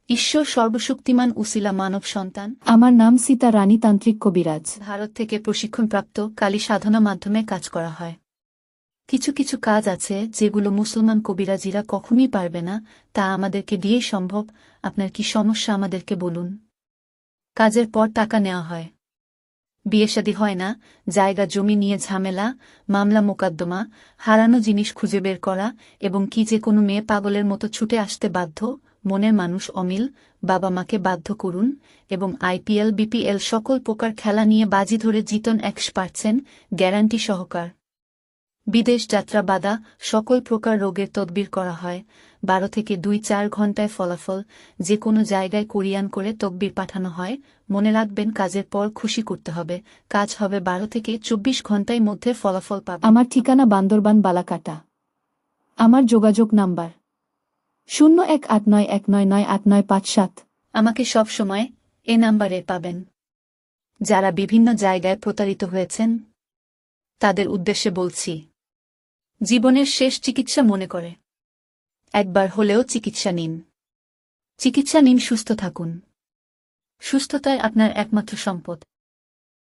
ঈশ্বর সর্বশক্তিমান উসিলা মানব সন্তান। আমার নাম সীতা রানী তান্ত্রিক কবিরাজ। ভারত থেকে প্রশিক্ষণপ্রাপ্ত কালী সাধনা মাধ্যমে কাজ করা হয়। কিছু কিছু কাজ আছে যেগুলো মুসলমান কবিরাজিরা কখনোই পারবে না, তা আমাদেরকে দিয়েই সম্ভব। আপনার কি সমস্যা আমাদেরকে বলুন। কাজের পর টাকা নেওয়া হয়। বিয়েশাদী হয় না, জায়গা জমি নিয়ে ঝামেলা, মামলা মোকদ্দমা, হারানো জিনিস খুঁজে বের করা, এবং কি যে কোনো মেয়ে পাগলের মতো ছুটে আসতে বাধ্য, মনের মানুষ অমিল, বাবা মাকে বাধ্য করুন, এবং আইপিএল বিপিএল সকল প্রকার খেলা নিয়ে বাজি ধরে জিতন 100% গ্যারান্টি সহকার। বিদেশ যাত্রা বাদা সকল প্রকার রোগের তদবির করা হয়। 12 থেকে 2-4 ঘণ্টায় ফলাফল। যে কোনো জায়গায় কোরিয়ান করে তকবির পাঠানো হয়। মনে রাখবেন, কাজের পর খুশি করতে হবে। কাজ হবে 12 থেকে 24 ঘণ্টার মধ্যে ফলাফল পাবে। আমার ঠিকানা বান্দরবান বালাকাটা। আমার যোগাযোগ নাম্বার 0189199897। আমাকে সব সময় এ নাম্বারে পাবেন। যারা বিভিন্ন জায়গায় প্রতারিত হয়েছেন তাদের উদ্দেশ্যে বলছি, জীবনের শেষ চিকিৎসা মনে করে একবার হলেও চিকিৎসা নিন। চিকিৎসা নিন, সুস্থ থাকুন। সুস্থতাই আপনার একমাত্র সম্পদ।